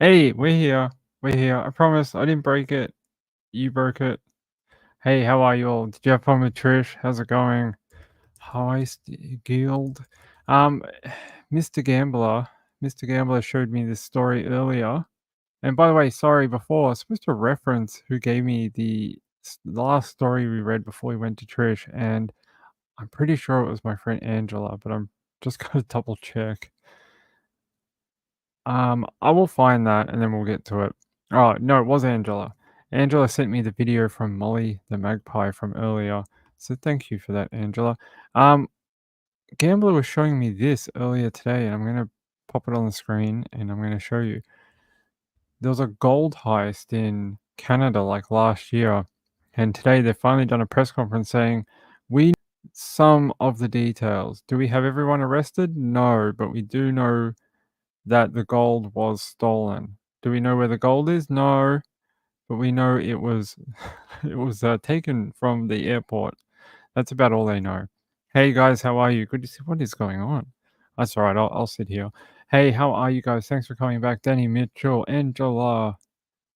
Hey, we're here. We're here. I promise I didn't break it. You broke it. Hey, how are you all? Did you have fun with Trish? How's it going? Heist Guild. Um, Mr. Gambler. Mr. Gambler showed me this story earlier. And by the way, sorry, before I was supposed to reference who gave me the last story we read before we went to Trish, and I'm pretty sure it was my friend Angela, but I'm just gonna double check. I will find that and then we'll get to it. Oh, no, it was Angela. Angela sent me the video from Molly the Magpie from earlier. So thank you for that, Angela. Um, Gambler was showing me this earlier today, and I'm gonna pop it on the screen and I'm gonna show you. There was a gold heist in Canada like last year, and today they've finally done a press conference saying we know some of the details. Do we have everyone arrested? No, but we do know that the gold was stolen. Do we know where the gold is? No, but we know it was it was taken from the airport. That's about all they know. Hey guys, how are you? Good to see. What is going on? That's all right. I'll sit here. Hey, how are you guys? Thanks for coming back. Danny Mitchell, Angela,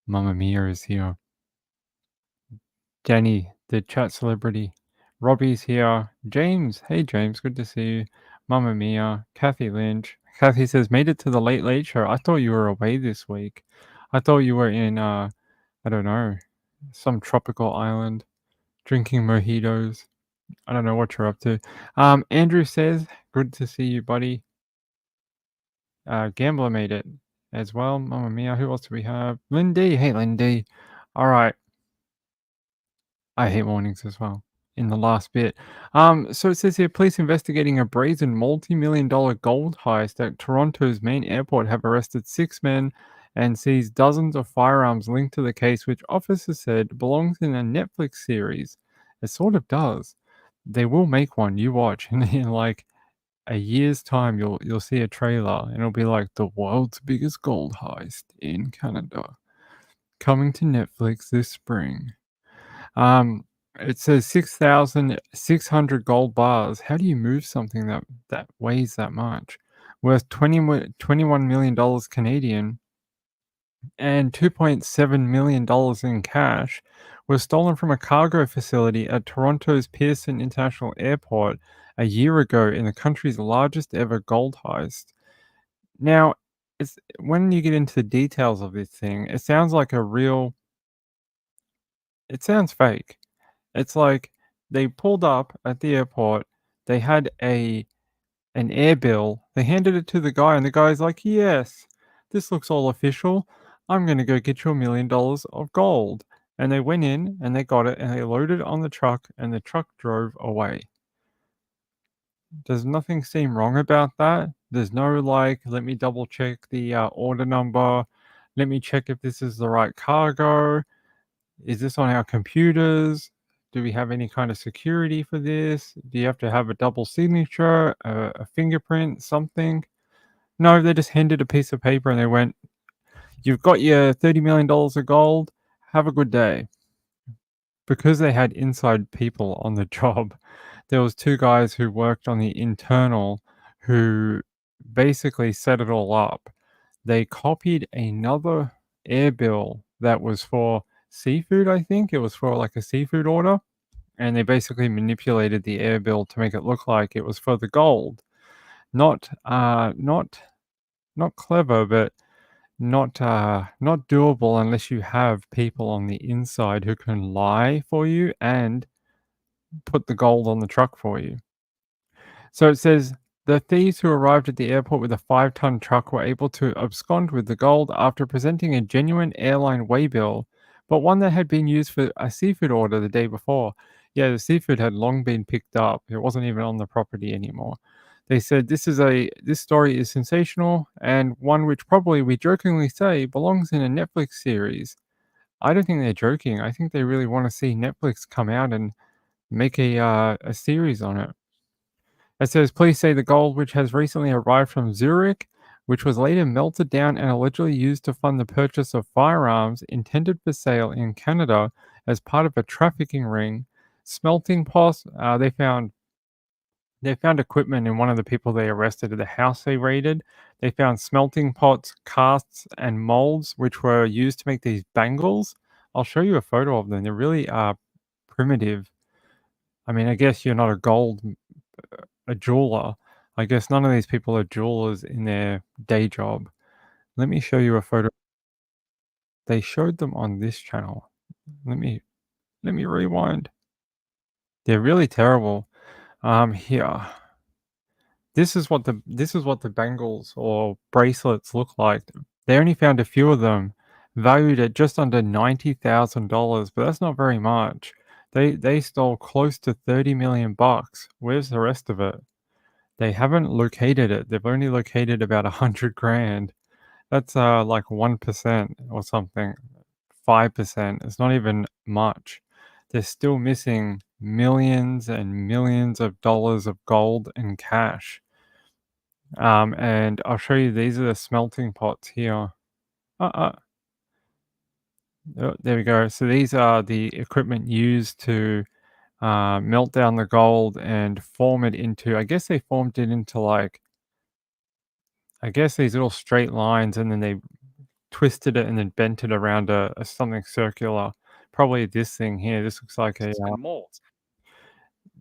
Mamma Mia is here. Danny, the chat celebrity. Robbie's here. James, hey James, good to see you. Mamma Mia, Kathy Lynch. Kathy says, made it to the Late Late Show. I thought you were away this week. I thought you were in, I don't know, some tropical island drinking mojitos. I don't know what you're up to. Andrew says, good to see you, buddy. Gambler made it as well. Mamma Mia, who else do we have? Lindy, hey Lindy. All right. I hate warnings as well. In the last bit. So it says here, police investigating a brazen multi-million-dollar gold heist at Toronto's main airport have arrested 6 men and seized dozens of firearms linked to the case, which officers said belongs in a Netflix series. It sort of does. They will make one. You watch, and in like a year's time, you'll see a trailer, and it'll be like the world's biggest gold heist in Canada, coming to Netflix this spring. It says 6,600 gold bars. How do you move something that weighs that much? Worth $21 million Canadian and $2.7 million in cash was stolen from a cargo facility at Toronto's Pearson International Airport a year ago in the country's largest ever gold heist. Now, it's when you get into the details of this thing, it sounds like it sounds fake. It's like they pulled up at the airport, they had an air bill, they handed it to the guy, and the guy's like, "Yes, this looks all official. I'm gonna go get you $1 million of gold." And they went in and they got it and they loaded it on the truck and the truck drove away. Does nothing seem wrong about that? There's no like, let me double check the order number. Let me check if this is the right cargo. Is this on our computers? Do we have any kind of security for this? Do you have to have a double signature, a fingerprint, something? No, they just handed a piece of paper and they went, you've got your $30 million of gold. Have a good day. Because they had inside people on the job, there was 2 guys who worked on the internal who basically set it all up. They copied another air bill that was for seafood, I think. It was for like a seafood order. And they basically manipulated the air bill to make it look like it was for the gold. Not not clever, but not doable unless you have people on the inside who can lie for you and put the gold on the truck for you. So it says the thieves who arrived at the airport with a 5-ton truck were able to abscond with the gold after presenting a genuine airline waybill, but one that had been used for a seafood order the day before. Yeah, the seafood had long been picked up. It wasn't even on the property anymore. They said this story is sensational and one which probably we jokingly say belongs in a Netflix series. I don't think they're joking. I think they really want to see Netflix come out and make a series on it. It says, police say the gold, which has recently arrived from Zurich, which was later melted down and allegedly used to fund the purchase of firearms intended for sale in Canada as part of a trafficking ring. Smelting pots, they found They found equipment in one of the people they arrested at the house they raided. They found smelting pots, casts, and molds, which were used to make these bangles. I'll show you a photo of them. They're really primitive. I mean, I guess you're not a jeweler. I guess none of these people are jewelers in their day job. Let me show you a photo. They showed them on this channel. Let me let me rewind. They're really terrible. Here. This is what the bangles or bracelets look like. They only found a few of them, valued at just under $90,000, but that's not very much. They stole close to 30 million bucks. Where's the rest of it? They haven't located it. They've only located about 100 grand. That's like 1% or something. 5%. It's not even much. They're still missing millions and millions of dollars of gold and cash. And I'll show you, these are the smelting pots here. Uh, uh, oh, there we go. So these are the equipment used to melt down the gold and form it into, I guess they formed it into like, I guess these little straight lines, and then they twisted it and then bent it around a something circular. Probably this thing here. This looks like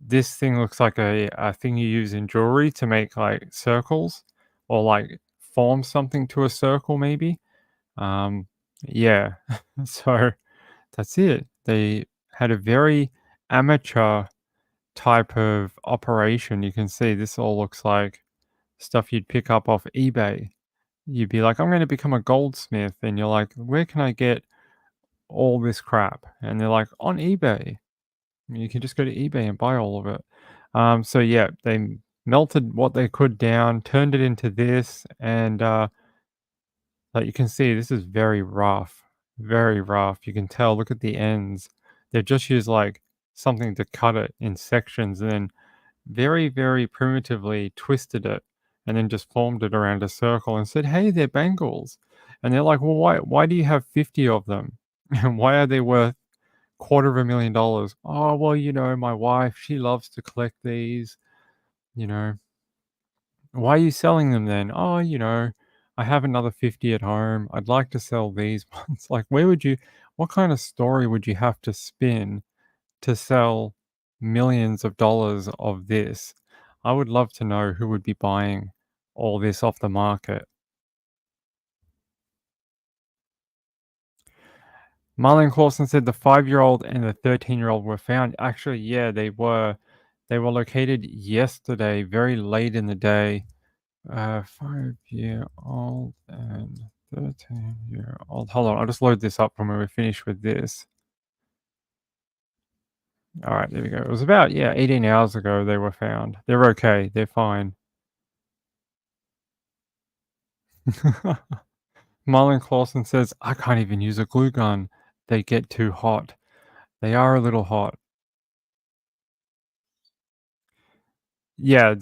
this thing looks like a thing you use in jewelry to make like circles or like form something to a circle, maybe. Um, yeah. So that's it. They had a very amateur type of operation. You can see this all looks like stuff you'd pick up off eBay. You'd be like, I'm going to become a goldsmith. And you're like, where can I get all this crap? And they're like, on eBay. You can just go to eBay and buy all of it. So yeah, they melted what they could down, turned it into this, and like you can see, this is very rough, very rough. You can tell. Look at the ends. They've just used like something to cut it in sections, and then very, very primitively twisted it, and then just formed it around a circle and said, "Hey, they're bangles." And they're like, "Well, why do you have 50 of them? And why are they worth $250,000. Oh, well, my wife, she loves to collect these, you know. Why are you selling them then? Oh, I have another 50 at home. I'd like to sell these ones. Like, what kind of story would you have to spin to sell millions of dollars of this? I would love to know who would be buying all this off the market. Marlon Clausen said the 5-year-old and the 13-year-old were found. Actually, yeah, they were. They were located yesterday, very late in the day. 5-year-old and 13-year-old. Hold on, I'll just load this up from when we're finished with this. All right, there we go. It was about 18 hours ago they were found. They're okay. They're fine. Marlon Clausen says, I can't even use a glue gun. They get too hot. They are a little hot. Yeah,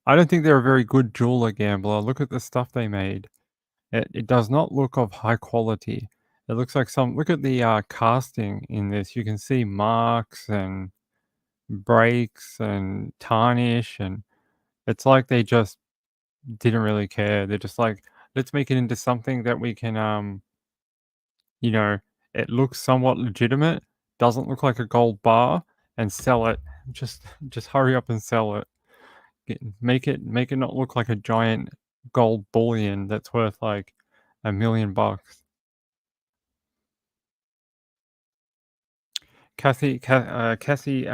I don't think they're a very good jeweler gambler. Look at the stuff they made. It does not look of high quality. It looks like look at the casting in this. You can see marks and breaks and tarnish, and it's like they just didn't really care. They're just like, let's make it into something that we can, you know, it looks somewhat legitimate, doesn't look like a gold bar, and sell it. Just hurry up and sell it. Make it not look like a giant gold bullion that's worth like $1 million. Cassie, Cassie,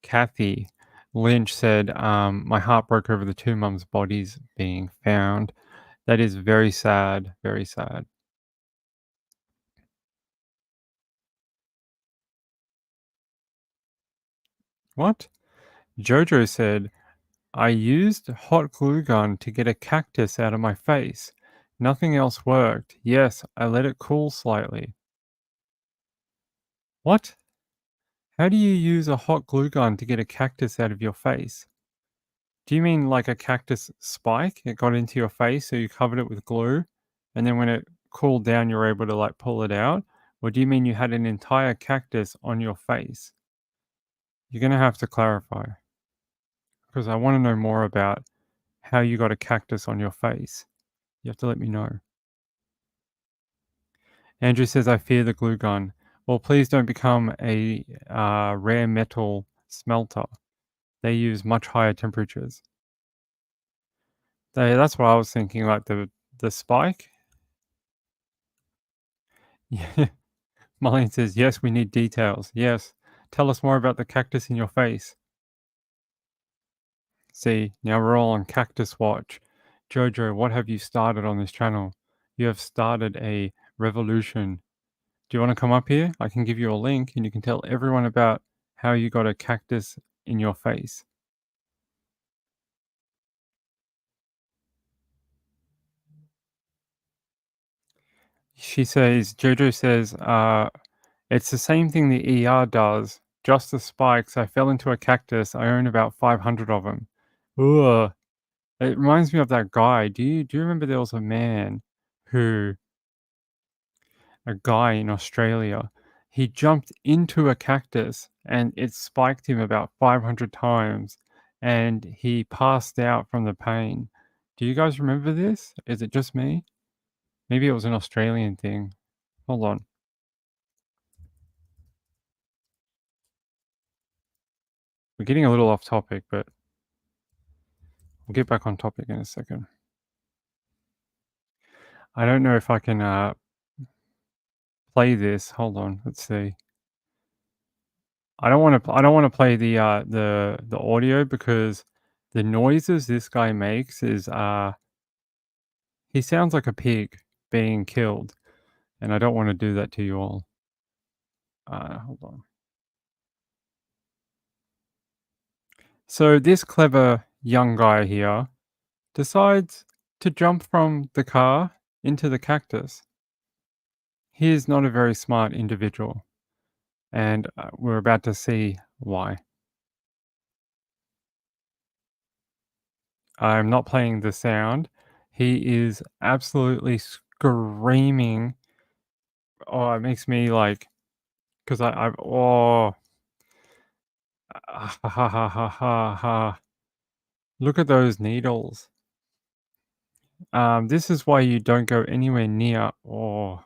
Kathy Lynch said, "My heart broke over the two mums' bodies being found. That is very sad, very sad." What? Jojo said, "I used hot glue gun to get a cactus out of my face. Nothing else worked. Yes, I let it cool slightly." What? How do you use a hot glue gun to get a cactus out of your face? Do you mean like a cactus spike? It got into your face, so you covered it with glue, and then when it cooled down, you were able to like pull it out? Or do you mean you had an entire cactus on your face? You're gonna have to clarify. because I want to know more about how you got a cactus on your face. You have to let me know. Andrew says, I fear the glue gun. Well, please don't become a rare metal smelter. They use much higher temperatures. That's what I was thinking, like the spike. Yeah. Marlene says, yes, we need details. Yes. Tell us more about the cactus in your face. See, now we're all on Cactus Watch. Jojo, what have you started on this channel? You have started a revolution. Do you want to come up here? I can give you a link and you can tell everyone about how you got a cactus in your face. She says, Jojo says, it's the same thing the ER does, just the spikes. I fell into a cactus. I own about 500 of them. Ugh. It reminds me of that guy. Do you remember there was who a guy in Australia, he jumped into a cactus and it spiked him about 500 times and he passed out from the pain. Do you guys remember this? Is it just me? Maybe it was an Australian thing. Hold on. We're getting a little off topic, but we'll get back on topic in a second. I don't know if I can play this. Hold on. Let's see. I don't want to. I don't want to play the audio because the noises this guy makes is he sounds like a pig being killed, and I don't want to do that to you all. Hold on. So this clever young guy here decides to jump from the car into the cactus. He is not a very smart individual, and we're about to see why. I'm not playing the sound. He is absolutely screaming. Oh, it makes me like, because oh, ha ha ha ha ha ha. Look at those needles. This is why you don't go anywhere near. Oh,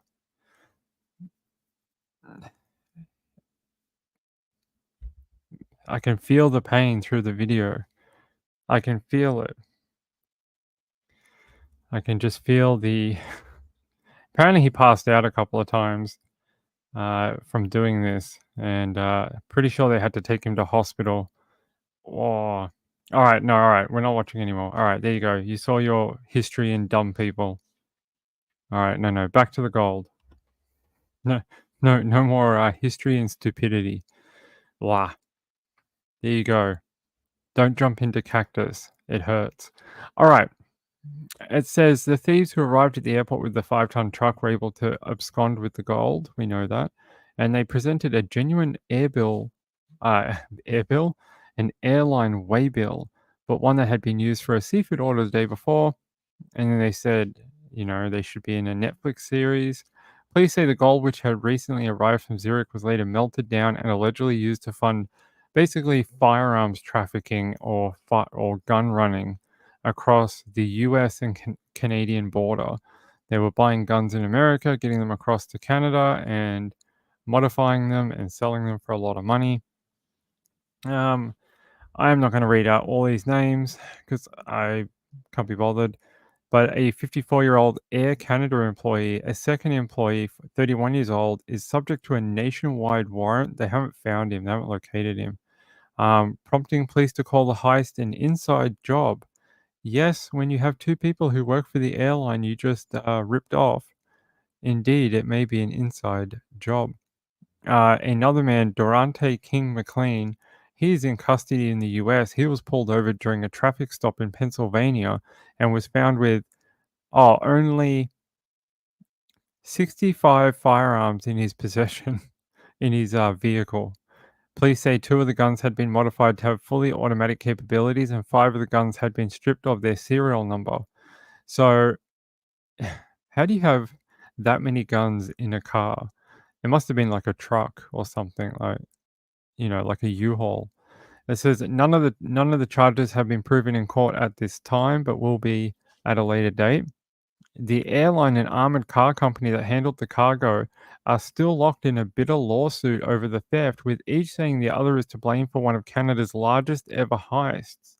I can feel the pain through the video. I can feel it. I can just feel the. Apparently, he passed out a couple of times from doing this, and pretty sure they had to take him to hospital. Oh, all right, no, all right, we're not watching anymore. All right, there you go. You saw your history in dumb people. All right, no, back to the gold. No, no more history and stupidity. Blah. There you go. Don't jump into cactus. It hurts. All right. It says the thieves who arrived at the airport with the 5-ton truck were able to abscond with the gold. We know that. And they presented a genuine air bill, an airline way bill, but one that had been used for a seafood order the day before. And then they said, they should be in a Netflix series. Police say the gold, which had recently arrived from Zurich, was later melted down and allegedly used to fund basically firearms trafficking or gun running across the US and Canadian border. They were buying guns in America, getting them across to Canada, and modifying them and selling them for a lot of money. I am not going to read out all these names because I can't be bothered. But a 54-year-old Air Canada employee, a second employee, 31 years old, is subject to a nationwide warrant. They haven't found him. They haven't located him. Prompting police to call the heist an inside job. Yes, when you have two people who work for the airline you just ripped off, indeed, it may be an inside job. Another man, Durante King McLean, he's in custody in the US. He was pulled over during a traffic stop in Pennsylvania and was found with only 65 firearms in his possession in his vehicle. Police say 2 of the guns had been modified to have fully automatic capabilities and 5 of the guns had been stripped of their serial number. So, how do you have that many guns in a car? It must have been like a truck or something like, like a U-Haul. It says that none of the charges have been proven in court at this time, but will be at a later date. The airline and armored car company that handled the cargo are still locked in a bitter lawsuit over the theft, with each saying the other is to blame for one of Canada's largest ever heists.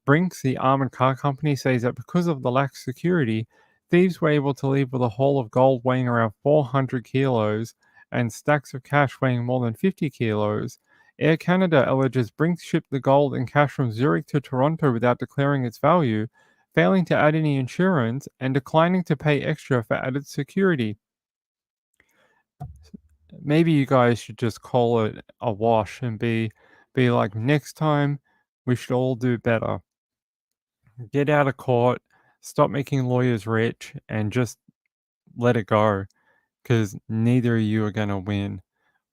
Brinks, the armored car company, says that because of the lax security, thieves were able to leave with a haul of gold weighing around 400 kilos and stacks of cash weighing more than 50 kilos. Air Canada alleges Brinks shipped the gold and cash from Zurich to Toronto without declaring its value, failing to add any insurance, and declining to pay extra for added security. Maybe you guys should just call it a wash and be like, next time we should all do better. Get out of court, stop making lawyers rich, and just let it go. Because neither of you are going to win.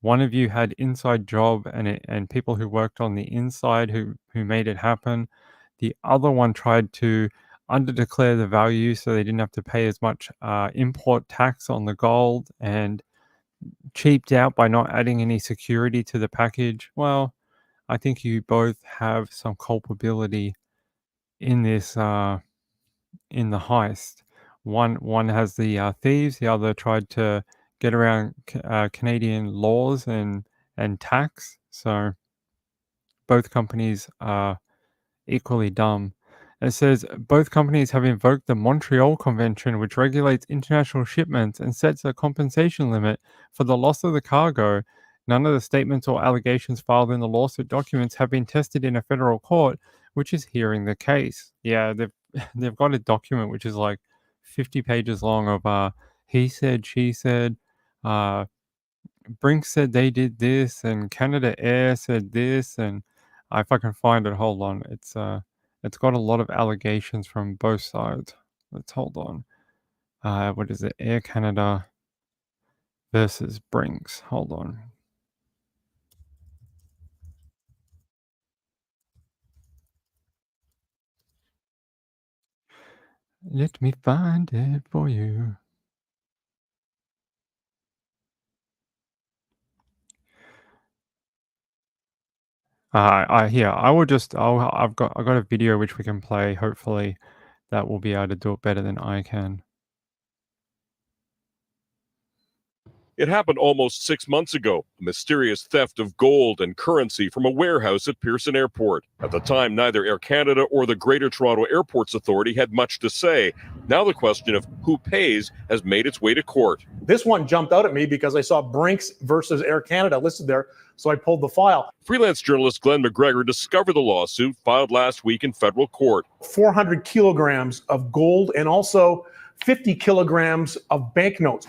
One of you had inside job and people who worked on the inside who made it happen. The other one tried to underdeclare the value so they didn't have to pay as much import tax on the gold and cheaped out by not adding any security to the package. Well, I think you both have some culpability in this in the heist. One has the thieves, the other tried to get around Canadian laws and tax. So both companies are equally dumb. It says both companies have invoked the Montreal Convention, which regulates international shipments and sets a compensation limit for the loss of the cargo. None of the statements or allegations filed in the lawsuit documents have been tested in a federal court, which is hearing the case. Yeah, they've they've got a document which is like 50 pages long of he said, she said, uh Brink said they did this, and Canada Air said this, and if I can find it, hold on. It's got a lot of allegations from both sides. Let's hold on. What is it? Air Canada versus Brinks. Hold on. Let me find it for you. I here. I will just. I've got a video which we can play. Hopefully, that will be able to do it better than I can. It happened almost 6 months ago, a mysterious theft of gold and currency from a warehouse at Pearson Airport. At the time, neither Air Canada or the Greater Toronto Airports Authority had much to say. Now the question of who pays has made its way to court. This one jumped out at me because I saw Brinks versus Air Canada listed there, so I pulled the file. Freelance journalist Glenn McGregor discovered the lawsuit filed last week in federal court. 400 kilograms of gold and also 50 kilograms of banknotes.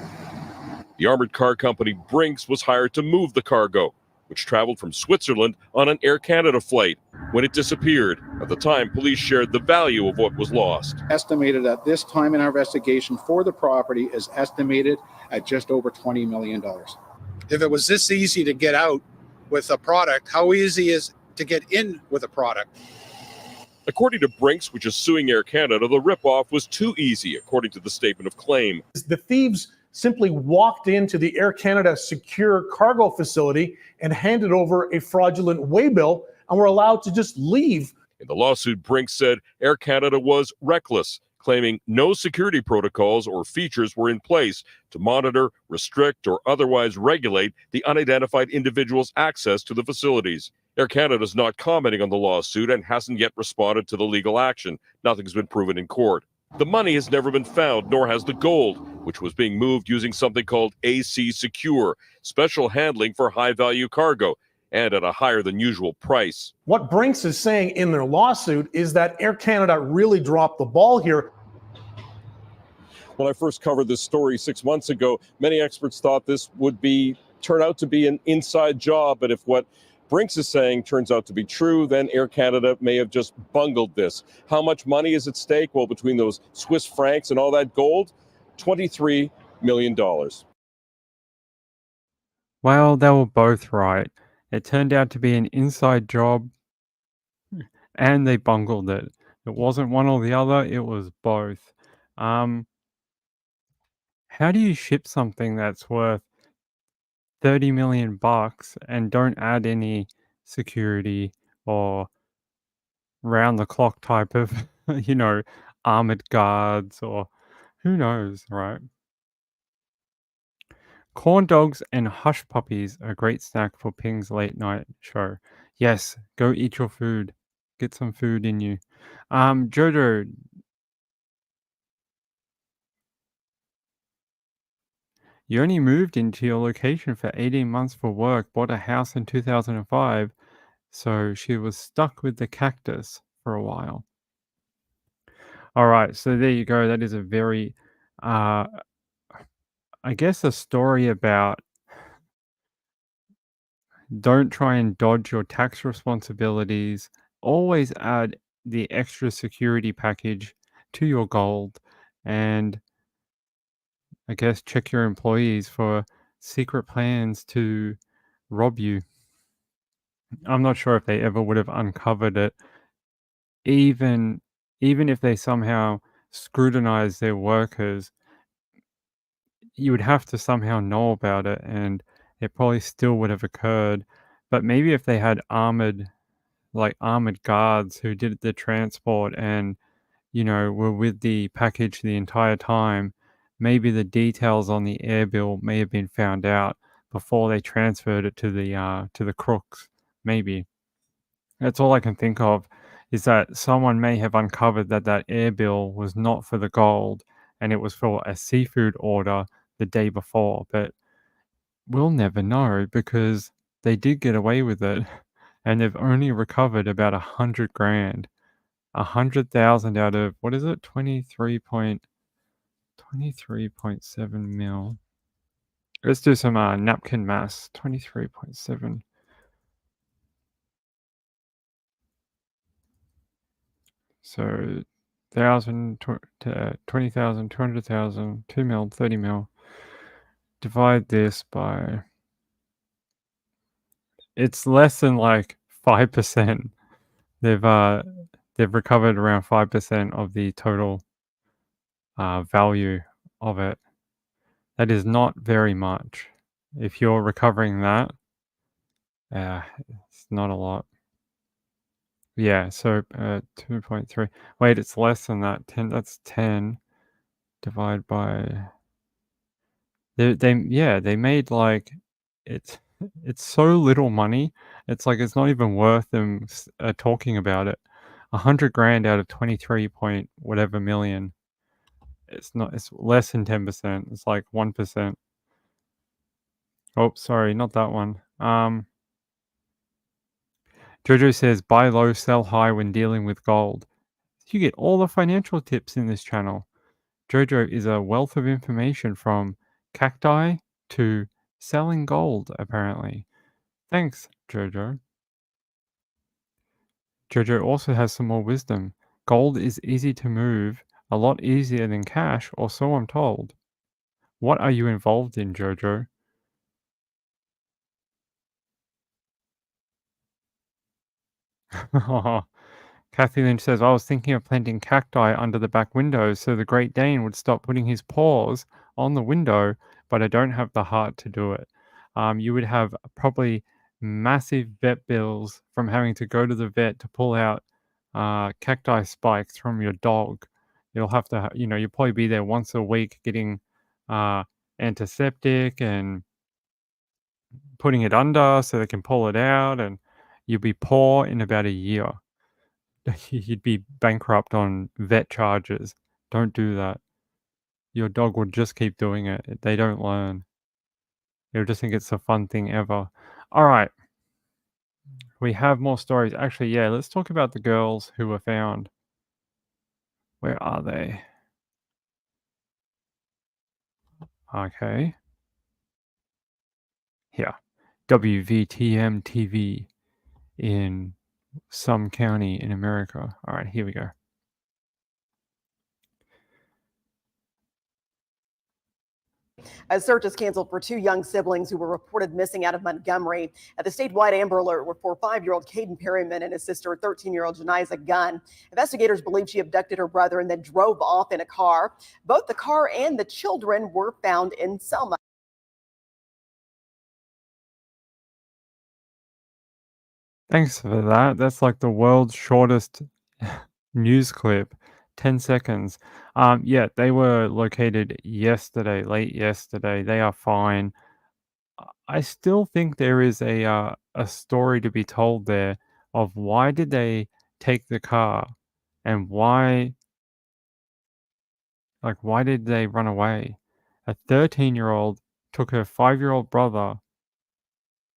The armored car company Brinks was hired to move the cargo, which traveled from Switzerland on an Air Canada flight when it disappeared. At the time, police shared the value of what was lost. Estimated at this time in our investigation for the property is estimated at just over $20 million. If it was this easy to get out with a product, how easy is to get in with a product? According to Brinks, which is suing Air Canada, the ripoff was too easy, according to the statement of claim. The thieves simply walked into the Air Canada secure cargo facility and handed over a fraudulent waybill and were allowed to just leave. In the lawsuit, Brinks said Air Canada was reckless, claiming no security protocols or features were in place to monitor, restrict, or otherwise regulate the unidentified individual's access to the facilities. Air Canada is not commenting on the lawsuit and hasn't yet responded to the legal action. Nothing's been proven in court. The money has never been found, nor has the gold, which was being moved using something called AC Secure, special handling for high-value cargo, and at a higher than usual price. What Brinks is saying in their lawsuit is that Air Canada really dropped the ball here. When I first covered this story 6 months ago, many experts thought this would turn out to be an inside job, but if what Brinks is saying turns out to be true, then Air Canada may have just bungled this. How much money is at stake? Well, between those Swiss francs and all that gold, $23 million. Well, they were both right. It turned out to be an inside job, and they bungled it. It wasn't one or the other, it was both. How do you ship something that's worth $30 million and don't add any security or round the clock type of, armored guards, or who knows, right? Corn dogs and hush puppies are a great snack for Ping's late night show. Yes, go eat your food. Get some food in you. Jojo, you only moved into your location for 18 months for work, bought a house in 2005, so she was stuck with the cactus for a while. All right, so there you go. That is a very, uh, I guess, a story about don't try and dodge your tax responsibilities. Always add the extra security package to your gold, and I guess check your employees for secret plans to rob you. I'm not sure if they ever would have uncovered it, even even if they somehow scrutinized their workers. You would have to somehow know about it, and it probably still would have occurred. But maybe if they had armored guards who did the transport and, were with the package the entire time, maybe the details on the air bill may have been found out before they transferred it to the crooks. Maybe. That's all I can think of, is that someone may have uncovered that that air bill was not for the gold and it was for a seafood order the day before. But we'll never know because they did get away with it and they've only recovered about 100 grand. 100,000 out of, what is it? 23.7 mil. Let's do some napkin mass. 23.7. So 1,000, 20,000, 200,000, 2 mil, 30 mil. Divide this by, it's less than like 5%. They've recovered around 5% of the total value of it. That is not very much. If you're recovering that, it's not a lot. Yeah, so 2.3. Wait, it's less than that. 10. That's 10 divided by. They made like it's it's so little money. It's like it's not even worth them talking about it. 100 grand out of 23 point whatever million. It's not. It's less than 10%. It's like 1%. Oh, sorry, not that one. Jojo says buy low, sell high when dealing with gold. You get all the financial tips in this channel. Jojo is a wealth of information from cacti to selling gold, apparently. Thanks, Jojo. Jojo also has some more wisdom. Gold is easy to move, a lot easier than cash, or so I'm told. What are you involved in, Jojo? Kathy Lynch says, I was thinking of planting cacti under the back windows so the Great Dane would stop putting his paws on the window, but I don't have the heart to do it. You would have probably massive vet bills from having to go to the vet to pull out cacti spikes from your dog. You'll have to, you'll probably be there once a week getting antiseptic and putting it under so they can pull it out, and you'll be poor in about a year. You'd be bankrupt on vet charges. Don't do that. Your dog will just keep doing it. They don't learn. You'll just think it's the fun thing ever. All right. We have more stories. Actually, yeah, let's talk about the girls who were found. Where are they? Okay. Here. WVTM TV in some county in America. All right, here we go. A search is canceled for two young siblings who were reported missing out of Montgomery. At the statewide Amber Alert were for 5-year-old Caden Perryman and his sister, 13-year-old Janiza Gunn. Investigators believe she abducted her brother and then drove off in a car. Both the car and the children were found in Selma. Thanks for that. That's like the world's shortest news clip. 10 seconds. Yeah, they were located yesterday, late yesterday. They are fine. I still think there is a story to be told there of why did they take the car and why did they run away? A 13-year-old took her 5-year-old brother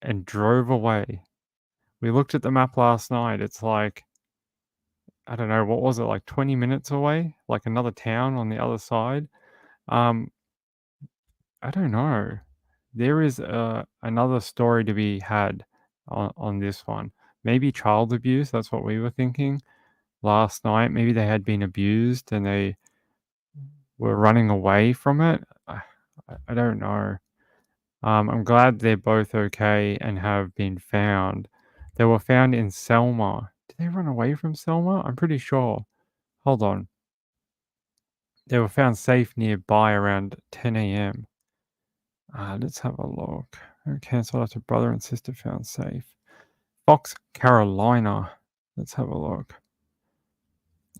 and drove away. We looked at the map last night. It's like, I don't know, what was it, like 20 minutes away? Like another town on the other side? Um, I don't know. There is another story to be had on this one. Maybe child abuse, that's what we were thinking last night. Maybe they had been abused and they were running away from it. I don't know. I'm glad they're both okay and have been found. They were found in Selma. Did they run away from Selma? I'm pretty sure. Hold on. They were found safe nearby around 10 a.m. Let's have a look. Cancelled after brother and sister found safe. Fox, Carolina. Let's have a look.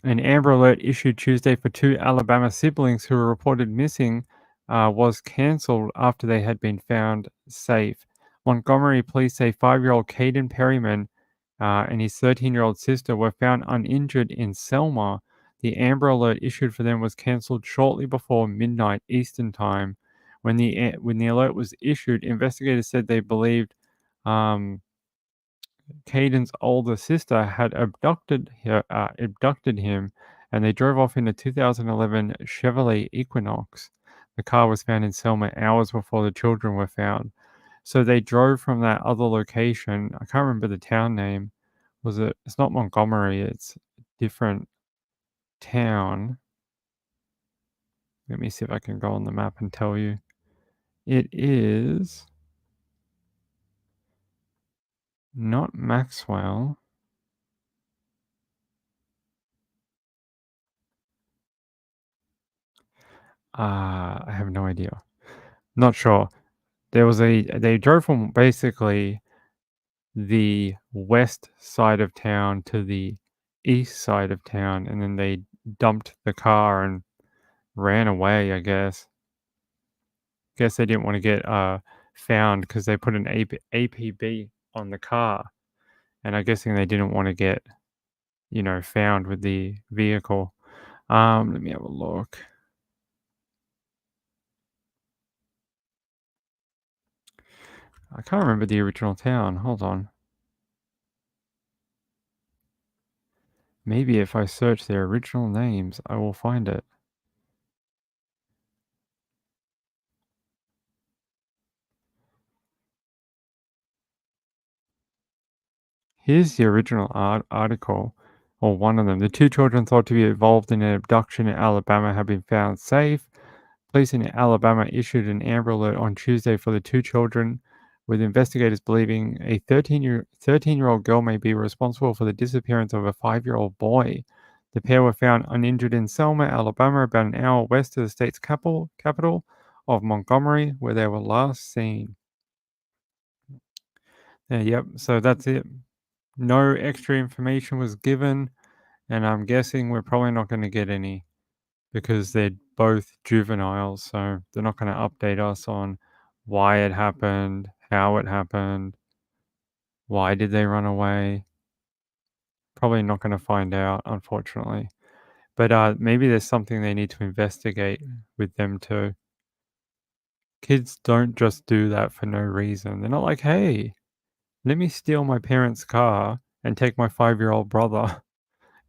An Amber Alert issued Tuesday for 2 Alabama siblings who were reported missing was cancelled after they had been found safe. Montgomery police say 5-year-old Caden Perryman and his 13-year-old sister were found uninjured in Selma. The Amber Alert issued for them was cancelled shortly before midnight Eastern Time. When the alert was issued, investigators said they believed Caden's older sister had abducted him, and they drove off in a 2011 Chevrolet Equinox. The car was found in Selma hours before the children were found. So they drove from that other location. I can't remember the town name. It's not Montgomery, it's a different town. Let me see if I can go on the map and tell you. It is not Maxwell. I have no idea. Not sure. They drove from basically the west side of town to the east side of town, and then they dumped the car and ran away, I guess. Guess they didn't want to get found because they put an APB on the car, and I'm guessing they didn't want to get, found with the vehicle. Let me have a look. I can't remember the original town. Hold on. Maybe if I search their original names, I will find it. Here's the original article, or one of them. The 2 children thought to be involved in an abduction in Alabama have been found safe. Police in Alabama issued an Amber Alert on Tuesday for the 2 children, with investigators believing a 13-year-old girl may be responsible for the disappearance of a 5-year-old boy. The pair were found uninjured in Selma, Alabama, about an hour west of the state's capital of Montgomery, where they were last seen. Yep, so that's it. No extra information was given, and I'm guessing we're probably not going to get any because they're both juveniles, so they're not going to update us on why it happened, how it happened, why did they run away. Probably not going to find out, unfortunately. But maybe there's something they need to investigate with them too. Kids don't just do that for no reason. They're not like, hey, let me steal my parents' car and take my 5-year-old brother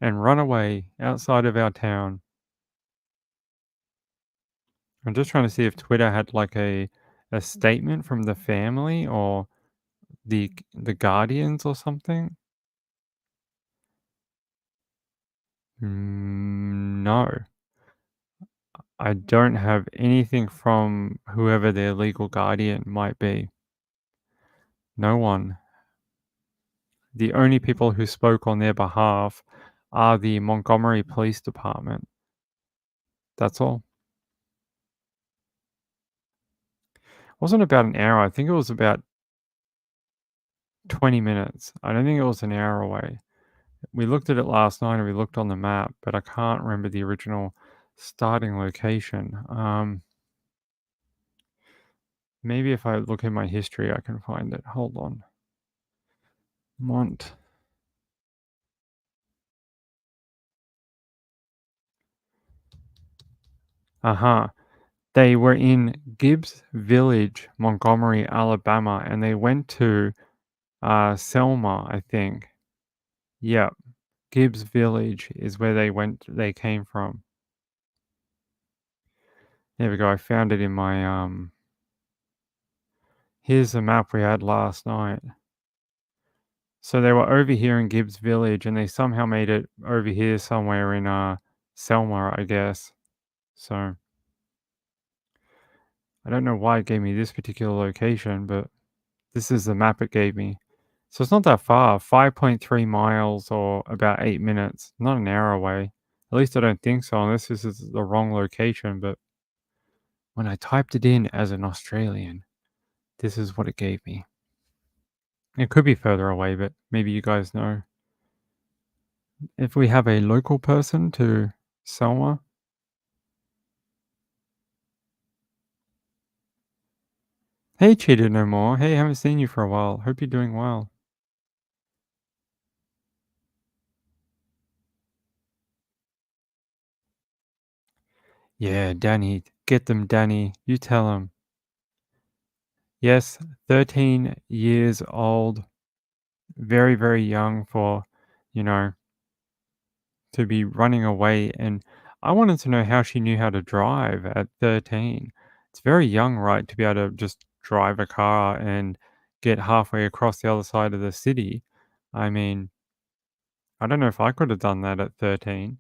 and run away outside of our town. I'm just trying to see if Twitter had like a statement from the family or the guardians or something. No. I don't have anything from whoever their legal guardian might be. No one. The only people who spoke on their behalf are the Montgomery Police Department. That's all. It wasn't about an hour. I think it was about 20 minutes. I don't think it was an hour away. We looked at it last night and we looked on the map, but I can't remember the original starting location. Maybe if I look in my history, I can find it. Hold on. Mont. They were in Gibbs Village, Montgomery, Alabama, and they went to Selma, I think. Yep. Gibbs Village is where they came from. There we go. I found it in my here's the map we had last night. So they were over here in Gibbs Village and they somehow made it over here somewhere in Selma, I guess. So I don't know why it gave me this particular location, but this is the map it gave me. So it's not that far, 5.3 miles or about 8 minutes, not an hour away. At least I don't think so, unless this is the wrong location. But when I typed it in as an Australian, this is what it gave me. It could be further away, but maybe you guys know. If we have a local person to Selma. Hey, Cheated No More. Hey, haven't seen you for a while. Hope you're doing well. Yeah, Danny. Get them, Danny. You tell him. Yes, 13 years old. Very, very young for, you know, to be running away. And I wanted to know how she knew how to drive at 13. It's very young, right, to be able to just drive a car and get halfway across the other side of the city. I mean, I don't know if I could have done that at 13.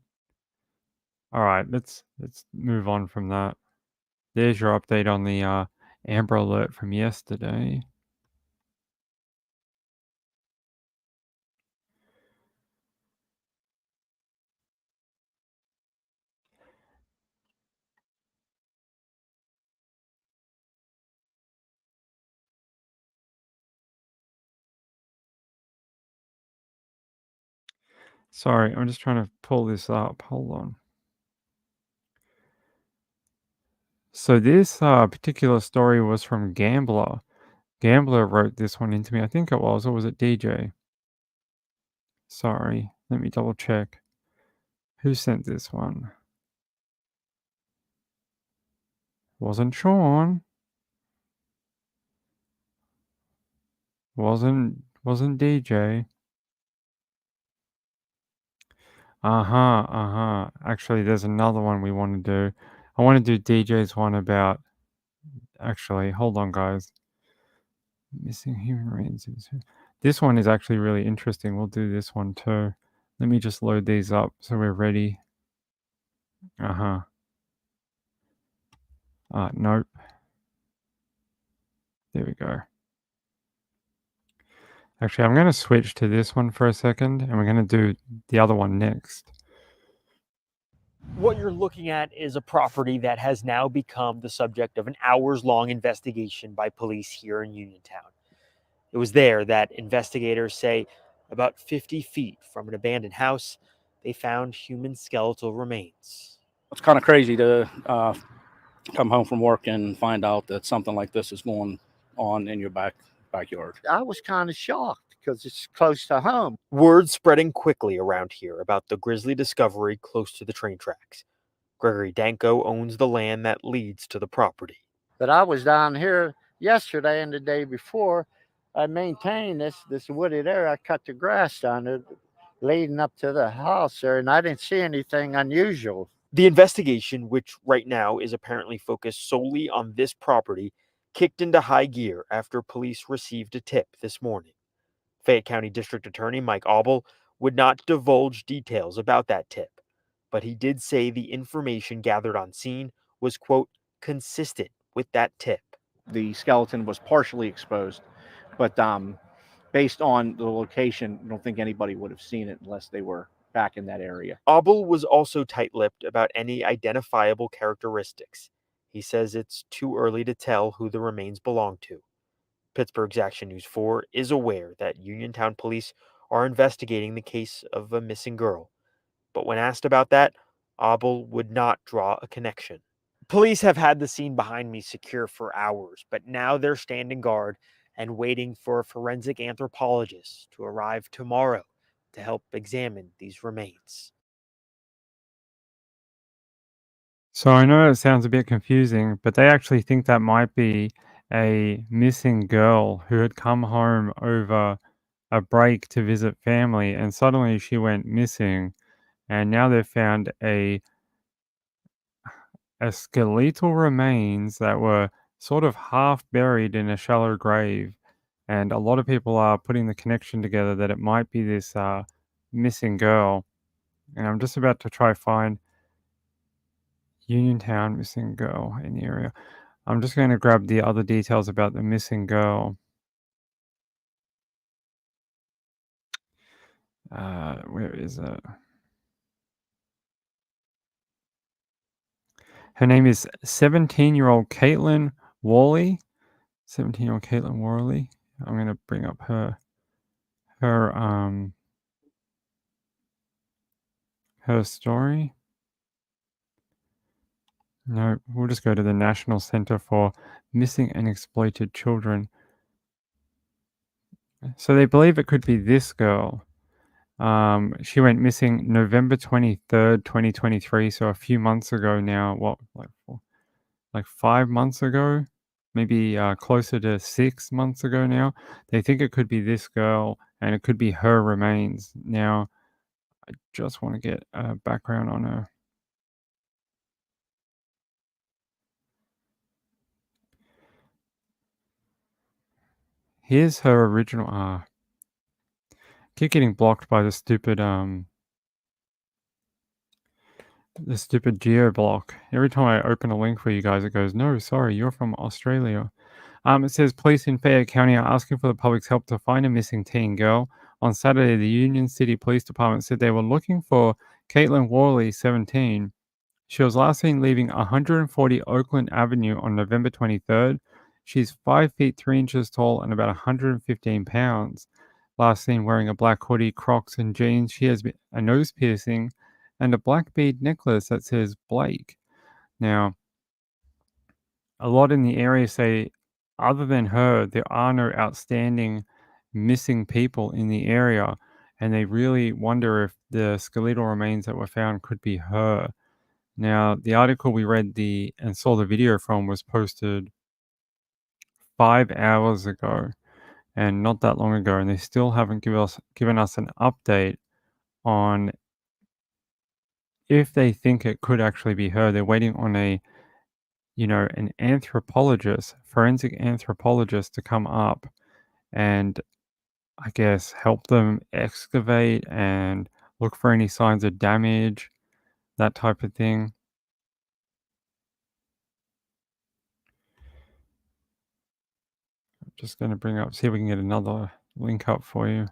All right, let's move on from that. There's your update on the Amber Alert from yesterday. Sorry, I'm just trying to pull this up. Hold on. So this particular story was from Gambler. Gambler wrote this one into me. I think it was, or was it DJ? Sorry, let me double check. Who sent this one? Wasn't Sean. Wasn't DJ. Actually, there's another one we want to do. I want to do DJ's one about. Actually, hold on, guys. Missing human remains. This one is actually really interesting. We'll do this one too. Let me just load these up so we're ready. Nope. There we go. Actually, I'm going to switch to this one for a second, and we're going to do the other one next. What you're looking at is a property that has now become the subject of an hours-long investigation by police here in Uniontown. It was there that investigators say about 50 feet from an abandoned house, they found human skeletal remains. It's kind of crazy to come home from work and find out that something like this is going on in your backyard. I was kind of shocked because it's close to home. Word spreading quickly around here about the grisly discovery close to the train tracks. Gregory Danko owns the land that leads to the property. But I was down here yesterday and the day before. I maintained this wooded area. I cut the grass down there leading up to the house there, and I didn't see anything unusual. The investigation, which right now is apparently focused solely on this property, kicked into high gear after police received a tip this morning. Fayette County District Attorney Mike Auble would not divulge details about that tip, but he did say the information gathered on scene was, quote, consistent with that tip. The skeleton was partially exposed, but based on the location, I don't think anybody would have seen it unless they were back in that area. Auble was also tight-lipped about any identifiable characteristics. He says it's too early to tell who the remains belong to. Pittsburgh's Action News 4 is aware that Uniontown police are investigating the case of a missing girl, but when asked about that, Abel would not draw a connection. Police have had the scene behind me secure for hours, but now they're standing guard and waiting for a forensic anthropologist to arrive tomorrow to help examine these remains. So I know it sounds a bit confusing, but they actually think that might be a missing girl who had come home over a break to visit family, and suddenly she went missing, and now they've found a skeletal remains that were sort of half buried in a shallow grave. And a lot of people are putting the connection together that it might be this missing girl. And I'm just about to try find Uniontown missing girl in the area. I'm just going to grab the other details about the missing girl. Where is it? Her name is 17-year-old Caitlin Worley. 17-year-old Caitlin Worley. I'm going to bring up her story. No, we'll just go to the National Center for Missing and Exploited Children. So they believe it could be this girl. She went missing November 23rd, 2023, so a few months ago now. What, like 5 months ago? Maybe closer to 6 months ago now. They think it could be this girl, and it could be her remains. Now, I just want to get a background on her. Here's her original. Keep getting blocked by the stupid geo block. Every time I open a link for you guys, it goes, "No, sorry, you're from Australia." It says police in Fayette County are asking for the public's help to find a missing teen girl. On Saturday, the Union City Police Department said they were looking for Caitlin Worley, 17. She was last seen leaving 140 Oakland Avenue on November 23rd. She's 5 feet 3 inches tall and about 115 pounds. Last seen wearing a black hoodie, Crocs, and jeans. She has a nose piercing and a black bead necklace that says Blake. Now, a lot in the area say, other than her, there are no outstanding missing people in the area, and they really wonder if the skeletal remains that were found could be her. Now, the article we read and saw the video from was posted 5 hours ago, and not that long ago, and they still haven't given us an update on if they think it could actually be her. They're waiting on an anthropologist, forensic anthropologist, to come up and, I guess, help them excavate and look for any signs of damage, that type of thing. I'm just going to see if we can get another link up for you.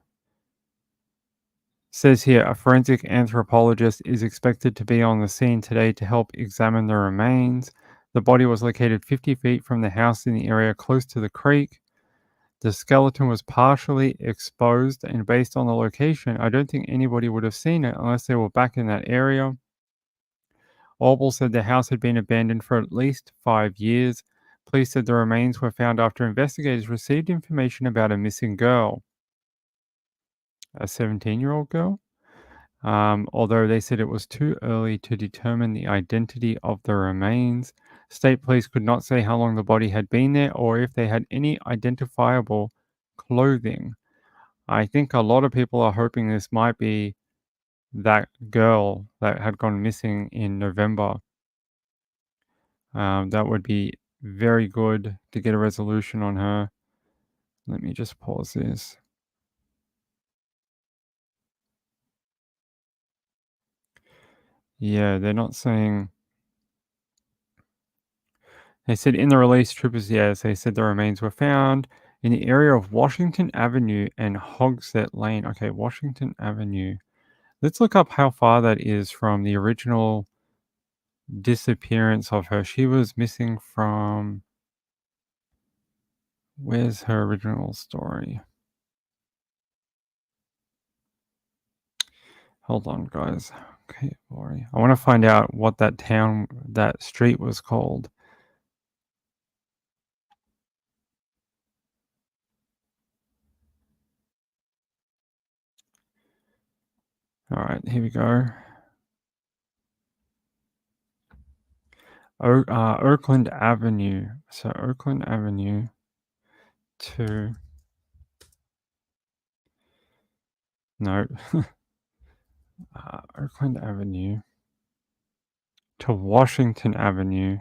Says here, a forensic anthropologist is expected to be on the scene today to help examine the remains. The body was located 50 feet from the house in the area close to the creek. The skeleton was partially exposed, and based on the location, I don't think anybody would have seen it unless they were back in that area. Auble said the house had been abandoned for at least 5 years. Police said the remains were found after investigators received information about a missing girl. A 17-year-old girl? Although they said it was too early to determine the identity of the remains. State police could not say how long the body had been there or if they had any identifiable clothing. I think a lot of people are hoping this might be that girl that had gone missing in November. That would be very good to get a resolution on her. Let me just pause this. Yeah, they're not saying. They said in the release, troopers, yes, they said the remains were found in the area of Washington Avenue and Hogsett Lane. Okay, Washington Avenue. Let's look up how far that is from the original disappearance of her. She was missing from Where's her original story? Hold on, guys. Okay, boy. I want to find out what that street was called. All right, here we go. Oakland Avenue. So Oakland Avenue to no, Oakland Avenue to Washington Avenue.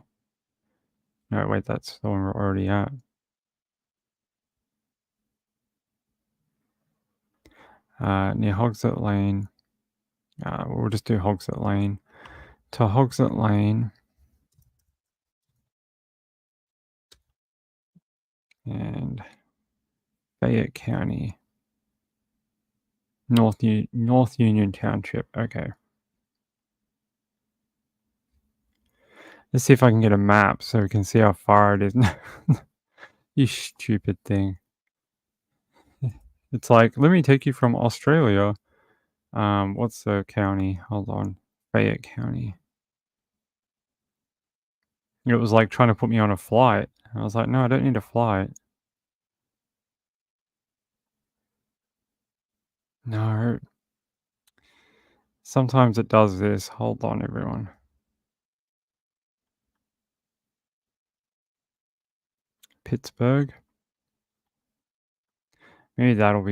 No, wait, that's the one we're already at. Near Hogsett Lane. We'll just do Hogsett Lane. To Hogsett Lane. And Fayette County. North Union Township. Okay. Let's see if I can get a map so we can see how far it is. You stupid thing. It's like, let me take you from Australia. What's the county? Hold on. Fayette County. It was like trying to put me on a flight. I was like, no, I don't need a flight. No. Sometimes it does this. Hold on, everyone. Pittsburgh. Maybe that'll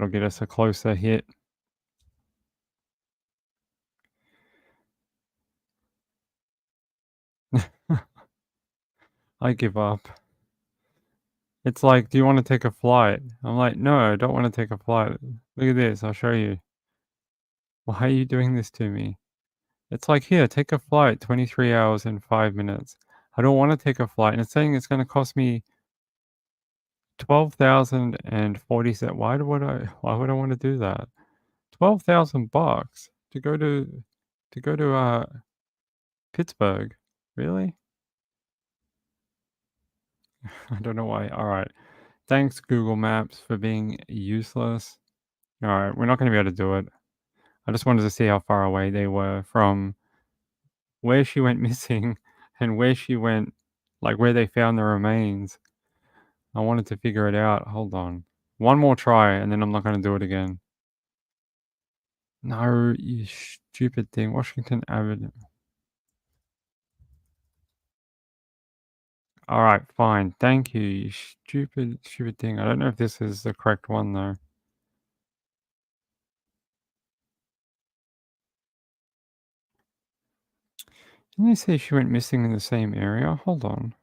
get us a closer hit. I give up. It's like, do you want to take a flight? I'm like, no, I don't want to take a flight. Look at this. I'll show you. Why are you doing this to me? It's like, here, take a flight, 23 hours and 5 minutes. I don't want to take a flight. And it's saying it's going to cost me 12,040 cents. Why would I want to do that? 12,000 bucks to go to Pittsburgh. Really? I don't know why. All right. Thanks, Google Maps, for being useless. All right, we're not going to be able to do it. I just wanted to see how far away they were from where she went missing and where she went, like where they found the remains. I wanted to figure it out. Hold on. One more try, and then I'm not going to do it again. No, you stupid thing. Washington Avenue. All right, fine. Thank you, you stupid thing. I don't know if this is the correct one, though. Didn't you say she went missing in the same area? Hold on.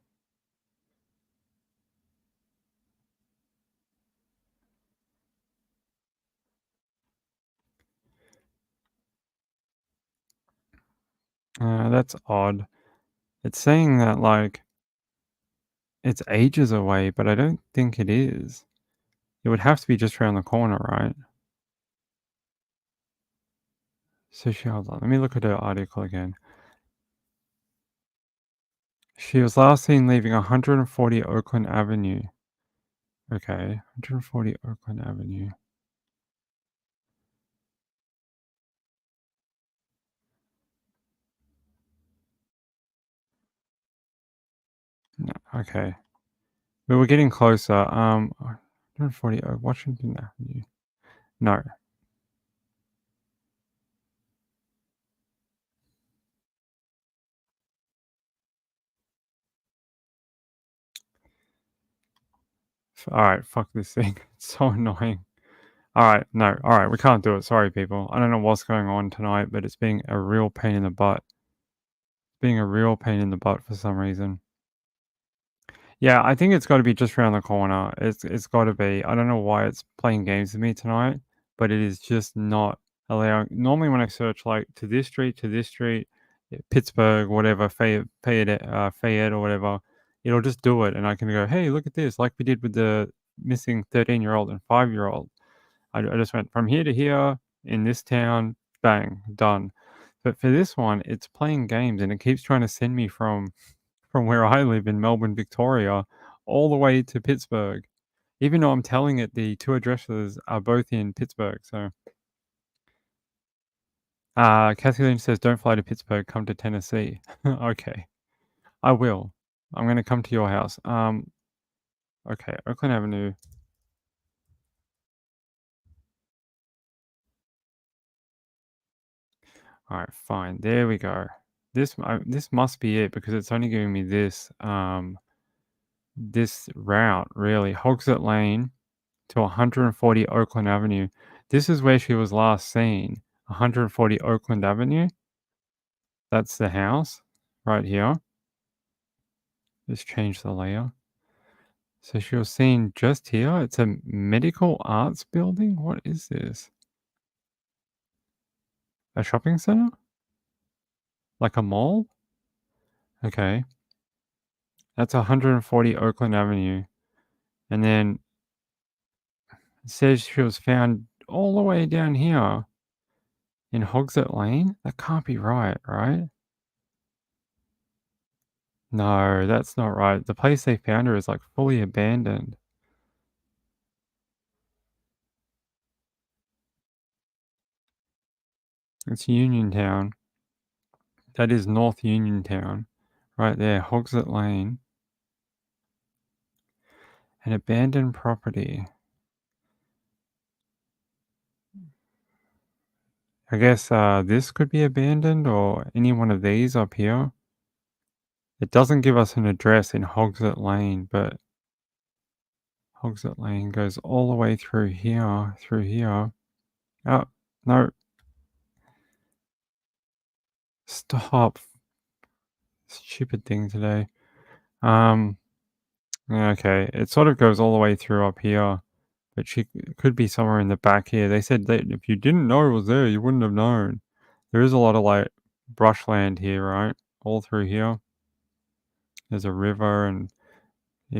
That's odd. It's saying that, like, it's ages away, but I don't think it is. It would have to be just around the corner, right? So hold on. Let me look at her article again. She was last seen leaving 140 Oakland Avenue. Okay, 140 Oakland Avenue. No, okay. But we're getting closer. 140 Washington Avenue. No. Alright, fuck this thing. It's so annoying. Alright, no. Alright, we can't do it. Sorry, people. I don't know what's going on tonight, but it's being a real pain in the butt. Being a real pain in the butt for some reason. Yeah, I think it's got to be just around the corner. It's got to be. I don't know why it's playing games with me tonight, but it is just not allowing. Normally, when I search like to this street, Pittsburgh, whatever, Fayette or whatever, it'll just do it, and I can go, hey, look at this, like we did with the missing 13-year-old and 5-year-old. I just went from here to here in this town, bang, done. But for this one, it's playing games, and it keeps trying to send me from where I live in Melbourne, Victoria, all the way to Pittsburgh. Even though I'm telling it the 2 addresses are both in Pittsburgh, so Kathy Lynch says, "Don't fly to Pittsburgh, come to Tennessee." Okay. I will. I'm gonna come to your house. Okay, Oakland Avenue. Alright, fine. There we go. This must be it because it's only giving me this route, really. Hogsett Lane to 140 Oakland Avenue. This is where she was last seen. 140 Oakland Avenue. That's the house right here. Let's change the layer. So she was seen just here. It's a medical arts building. What is this? A shopping center? Like a mall? Okay. That's 140 Oakland Avenue. And then it says she was found all the way down here in Hogsett Lane. That can't be right, right? No, that's not right. The place they found her is like fully abandoned. It's Uniontown. That is North Uniontown. Right there, Hogsett Lane. An abandoned property. I guess this could be abandoned or any one of these up here. It doesn't give us an address in Hogsett Lane, but Hogsett Lane goes all the way through here, Oh, no. Stop. Stupid thing today. Okay. It sort of goes all the way through up here, but she could be somewhere in the back here. They said that if you didn't know it was there, you wouldn't have known. There is a lot of like brushland here, right? All through here. There's a river and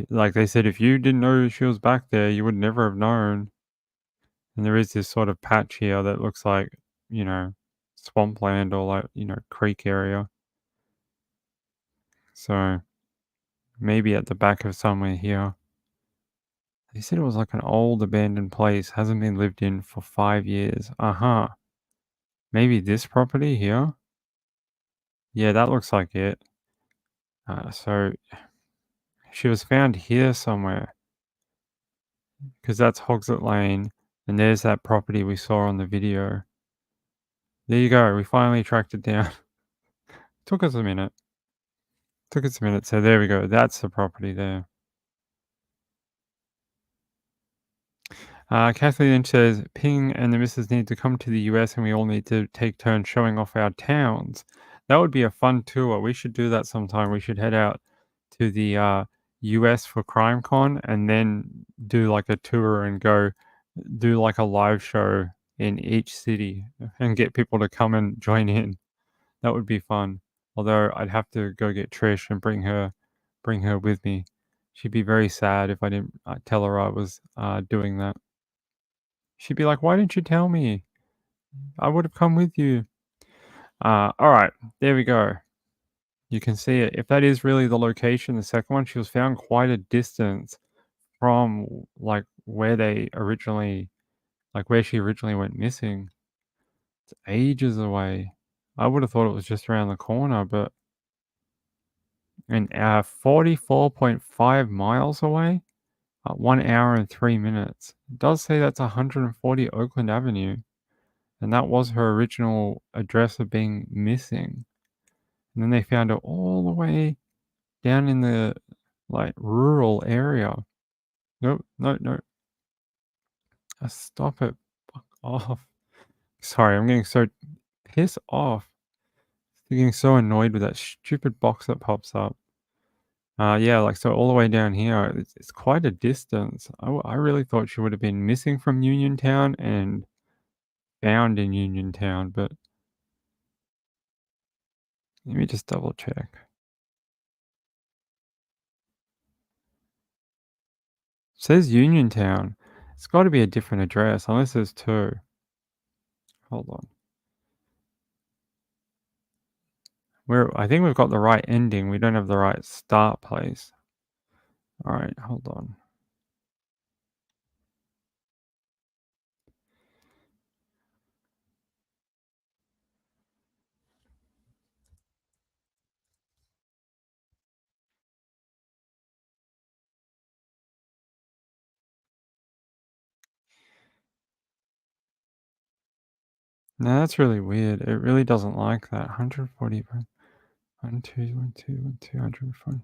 like they said, if you didn't know she was back there, you would never have known. And there is this sort of patch here that looks like, swampland or like, creek area. So maybe at the back of somewhere here. They said it was like an old abandoned place, hasn't been lived in for 5 years. Uh-huh. Maybe this property here? Yeah, that looks like it. So she was found here somewhere because that's Hogsett Lane, and there's that property we saw on the video. There you go. We finally tracked it down. Took us a minute. So there we go. That's the property there. Kathleen Lynch says, Ping and the missus need to come to the US and we all need to take turns showing off our towns. That would be a fun tour. We should do that sometime. We should head out to the US for CrimeCon and then do like a tour and go do like a live show in each city and get people to come and join in. That would be fun. Although I'd have to go get Trish and bring her with me. She'd be very sad if I didn't tell her I was doing that. She'd be like, "Why didn't you tell me? I would have come with you." All right, there we go. You can see it. If that is really the location, the second one, she was found quite a distance from like where she originally went missing. It's ages away. I would have thought it was just around the corner, but 44.5 miles away, 1 hour and 3 minutes. It does say that's 140 Oakland Avenue. And that was her original address of being missing. And then they found her all the way down in the like rural area. Nope, no. Stop it. Fuck off. Sorry, I'm getting so pissed off. I'm getting so annoyed with that stupid box that pops up. Yeah, like so all the way down here, it's quite a distance. I really thought she would have been missing from Uniontown and found in Uniontown, but let me just double check. It says Uniontown. It's got to be a different address, unless there's two. Hold on. I think we've got the right ending. We don't have the right start place. All right, hold on. No, that's really weird. It really doesn't like that. 140. 1, 2, 1, 2, 1, 2, 140.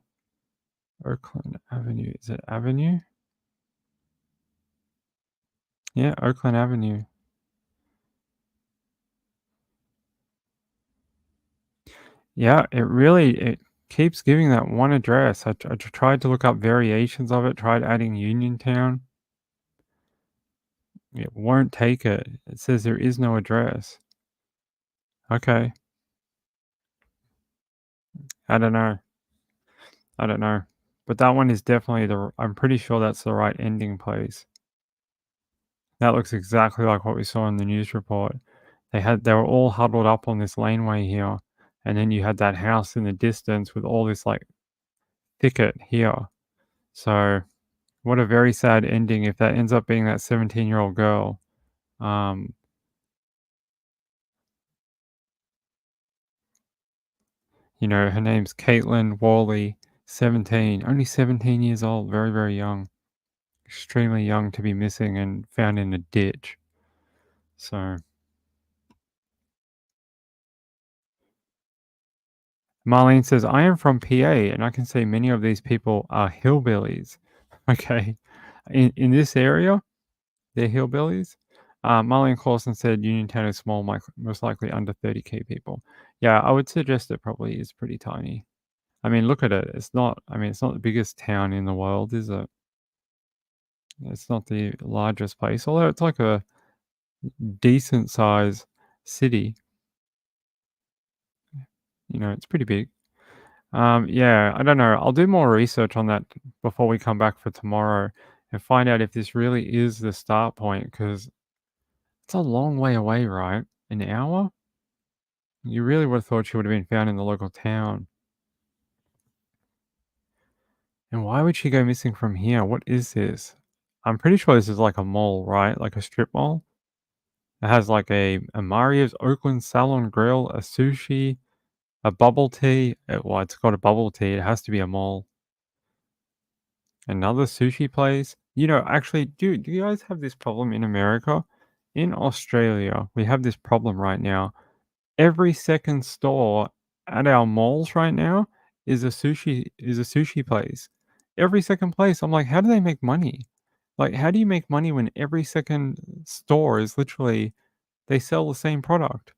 Oakland Avenue. Is it Avenue? Yeah, Oakland Avenue. Yeah, it keeps giving that one address. I tried to look up variations of it, tried adding Uniontown. It won't take it. It says there is no address. Okay. I don't know. But that one is definitely I'm pretty sure that's the right ending place. That looks exactly like what we saw in the news report. They were all huddled up on this laneway here, and then you had that house in the distance with all this like thicket here. So what a very sad ending if that ends up being that 17-year-old girl. Her name's Caitlin Worley, 17, only 17 years old, very, very young, extremely young to be missing and found in a ditch. So Marlene says, I am from PA and I can say many of these people are hillbillies. Okay. In this area, they're hillbillies. Marlene Clausen said Uniontown is small, most likely under 30K people. Yeah, I would suggest it probably is pretty tiny. I mean, look at it. It's not the biggest town in the world, is it? It's not the largest place, although it's like a decent size city. It's pretty big. Yeah, I don't know. I'll do more research on that before we come back for tomorrow and find out if this really is the start point, because it's a long way away, right? An hour? You really would have thought she would have been found in the local town. And why would she go missing from here? What is this? I'm pretty sure this is like a mall, right? Like a strip mall. It has like a Mario's Oakland Salon Grill, a sushi, a bubble tea. Well, it's got a bubble tea. It has to be a mall. Another sushi place. Actually, do you guys have this problem in America? In Australia, we have this problem right now. Every second store at our malls right now is a sushi place. Every second place. I'm like, how do they make money? Like, how do you make money when every second store is literally they sell the same product?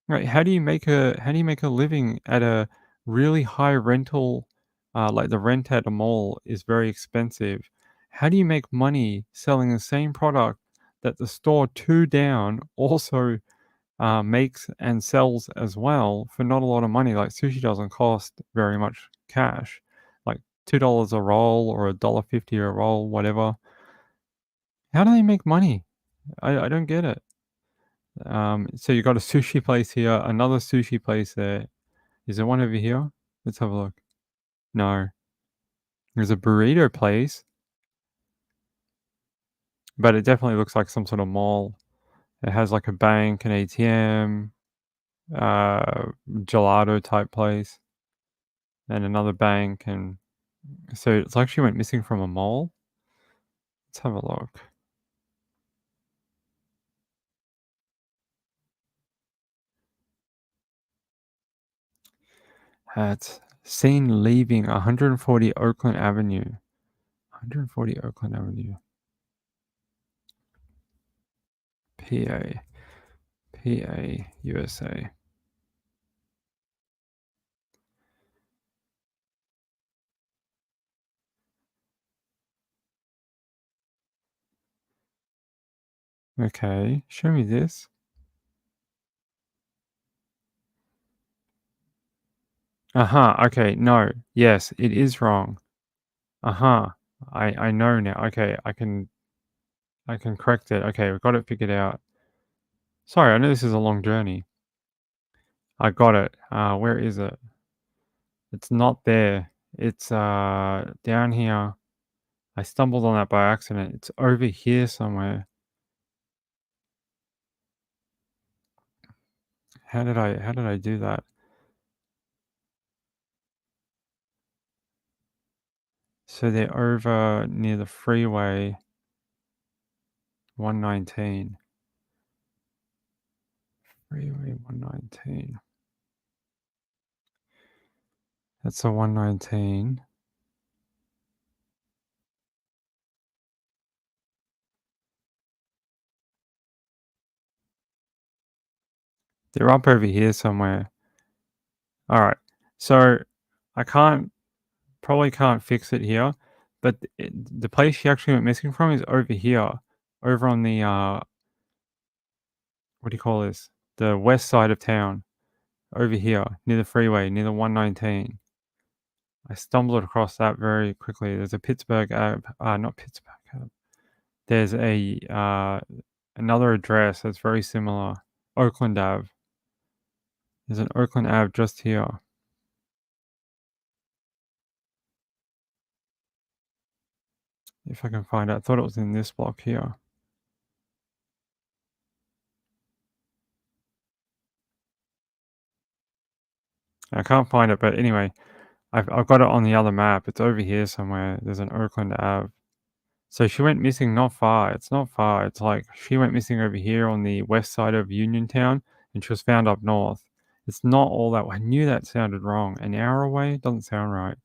Right, how do you make a living at a really high rental, like the rent at a mall is very expensive. How do you make money selling the same product that the store 2 down also, makes and sells as well for not a lot of money? Like, sushi doesn't cost very much cash, like $2 a roll or $1.50 a roll, whatever. How do they make money? I don't get it. So you got a sushi place here, another sushi place there. Is there one over here? Let's have a look. No. There's a burrito place, but it definitely looks like some sort of mall. It has like a bank, an ATM, gelato type place, and another bank. And so it's actually went missing from a mall. Let's have a look. It's seen leaving 140 Oakland Avenue. 140 Oakland Avenue. PA. PA, USA. Okay, show me this. Okay, no. Yes, it is wrong. I know now. Okay, I can correct it. Okay, we've got it figured out. Sorry, I know this is a long journey. I got it. Where is it? It's not there. It's down here. I stumbled on that by accident. It's over here somewhere. How did I do that? So they're over near the freeway 119. Freeway 119. That's the 119. They're up over here somewhere. All right. So I probably can't fix it here, but the place she actually went missing from is over here, over on the what do you call this? The west side of town, over here near the freeway, near the 119. I stumbled across that very quickly. There's a Pittsburgh not Pittsburgh. There's a another address that's very similar. Oakland Ave. There's an Oakland Ave just here. If I can find it. I thought it was in this block here. I can't find it, but anyway, I've got it on the other map. It's over here somewhere. There's an Oakland Ave. So she went missing not far. It's not far. It's like she went missing over here on the west side of Uniontown, and she was found up north. It's not all that. I knew that sounded wrong. An hour away doesn't sound right.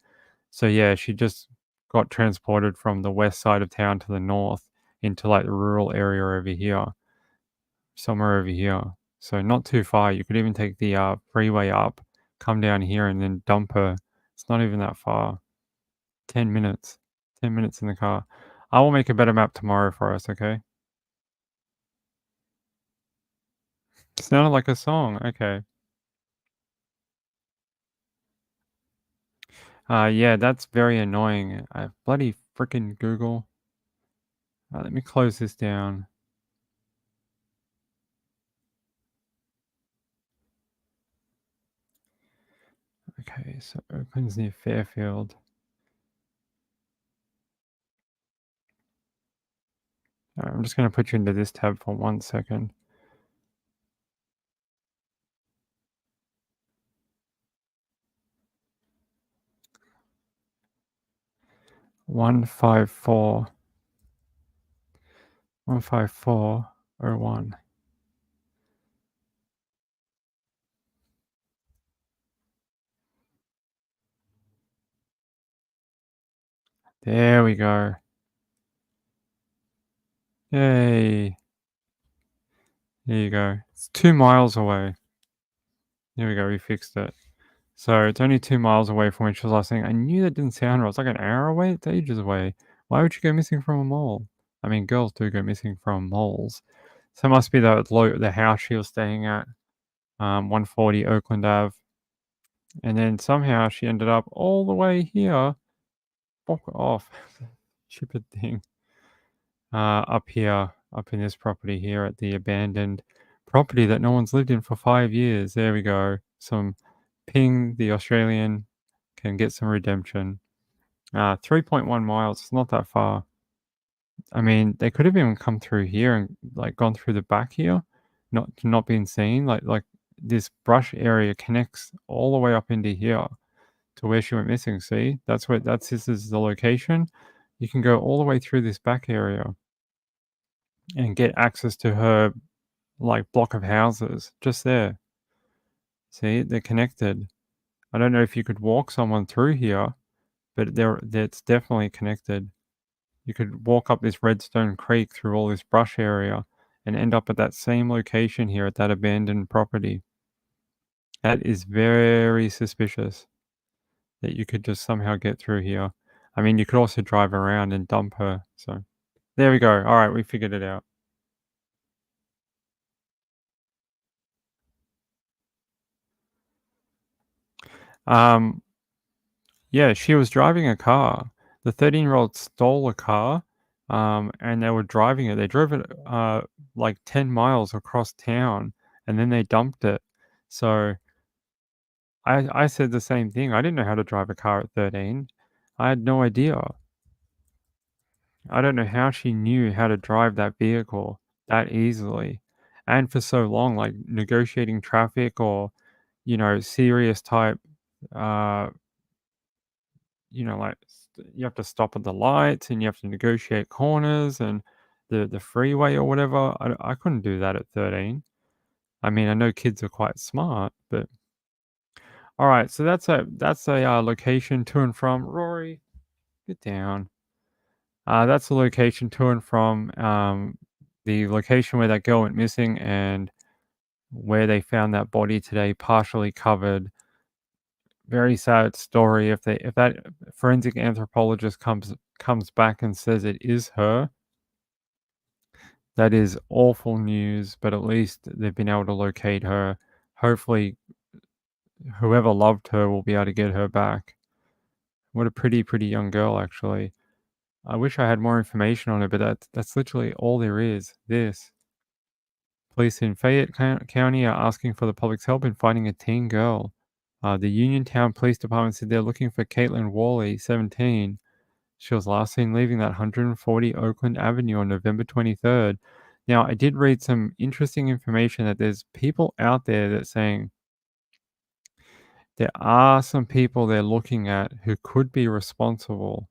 So yeah, she just got transported from the west side of town to the north into like the rural area over here, somewhere over here. So not too far. You could even take the freeway up, come down here, and then dump her. It's not even that far. 10 minutes. 10 minutes in the car. I will make a better map tomorrow for us, okay? Sounded like a song. Okay. Yeah, that's very annoying. Bloody freaking Google. Let me close this down. Okay, so Oakland's near Fairfield. Alright, I'm just going to put you into this tab for 1 second. One 15401. There we go. Yay. There you go. It's 2 miles away. There we go. We fixed it. So it's only 2 miles away from where she was last thing. I knew that didn't sound right. It's like an hour away. It's ages away. Why would you go missing from a mall? I mean, girls do go missing from malls. So it must be the house she was staying at, 140 Oakland Ave. And then somehow she ended up all the way here. Fuck off. Stupid thing. Up here, up in this property here at the abandoned property that no one's lived in for 5 years. There we go. Some Ping, the Australian, can get some redemption. 3.1 miles. It's not that far. I mean, they could have even come through here and like gone through the back here, not being seen. Like this brush area connects all the way up into here to where she went missing. See, this is the location. You can go all the way through this back area and get access to her like block of houses just there. See, they're connected. I don't know if you could walk someone through here, but it's definitely connected. You could walk up this Redstone Creek through all this brush area and end up at that same location here at that abandoned property. That is very suspicious that you could just somehow get through here. I mean, you could also drive around and dump her. So there we go. All right, we figured it out. Yeah, she was driving a car. The 13-year-old stole a car, and they were driving it. They drove it like 10 miles across town, and then they dumped it. So I said the same thing. I didn't know how to drive a car at 13. I had no idea. I don't know how she knew how to drive that vehicle that easily and for so long, like negotiating traffic or, serious type, uh, like you have to stop at the lights and you have to negotiate corners and the freeway or whatever. I couldn't do that at 13. I mean, I know kids are quite smart, but all right. So that's a location to and from. Rory, get down. That's the location to and from the location where that girl went missing and where they found that body today, partially covered. Very sad story. If that forensic anthropologist comes back and says it is her, that is awful news. But at least they've been able to locate her. Hopefully, whoever loved her will be able to get her back. What a pretty young girl, actually. I wish I had more information on it, but that's literally all there is. This. Police in Fayette County are asking for the public's help in finding a teen girl. The Uniontown Police Department said they're looking for Caitlin Worley, 17. She was last seen leaving that 140 Oakland Avenue on November 23rd. Now, I did read some interesting information that there's people out there that saying there are some people they're looking at who could be responsible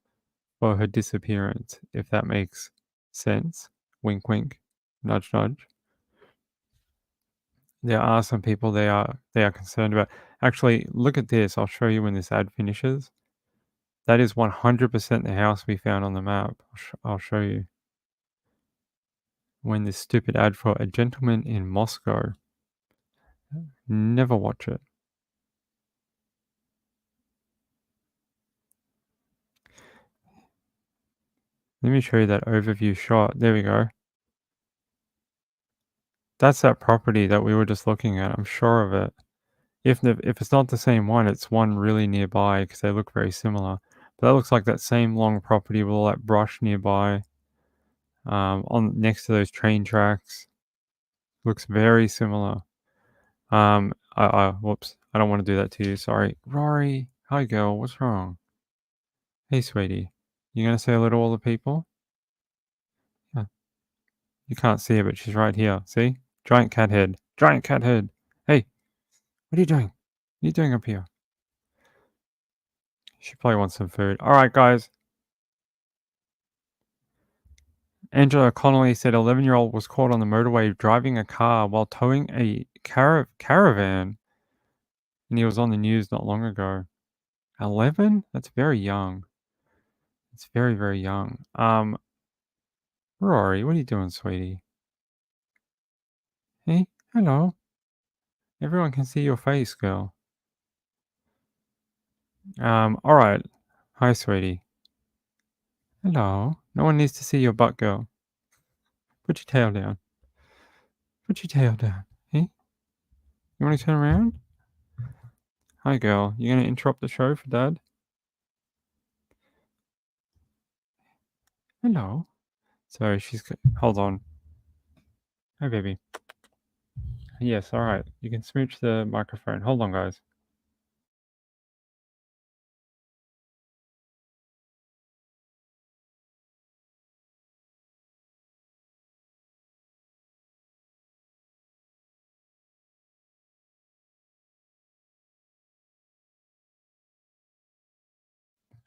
for her disappearance, if that makes sense. Wink, wink, nudge, nudge. There are some people they are concerned about. Actually, look at this. I'll show you when this ad finishes. That is 100% the house we found on the map. I'll show you. When this stupid ad for a gentleman in Moscow. Never watch it. Let me show you that overview shot. There we go. That's that property that we were just looking at. I'm sure of it. If it's not the same one, it's one really nearby because they look very similar. But that looks like that same long property with all that brush nearby. On next to those train tracks. Looks very similar. Whoops. I don't want to do that to you. Sorry. Rory. Hi, girl. What's wrong? Hey, sweetie. You going to say hello to all the people? Yeah. You can't see her, but she's right here. See? Giant cat head. Giant cat head. Hey, what are you doing? What are you doing up here? She probably wants some food. All right, guys. Angela Connolly said 11-year-old was caught on the motorway driving a car while towing a caravan. And he was on the news not long ago. 11? That's very young. It's very, very young. Rory, what are you doing, sweetie? Hey, hello. Everyone can see your face, girl. All right. Hi, sweetie. Hello. No one needs to see your butt, girl. Put your tail down. Put your tail down. Hey? You want to turn around? Hi, girl. You going to interrupt the show for Dad? Hello. Sorry, hold on. Hi, baby. Yes, all right. You can smooch the microphone. Hold on, guys.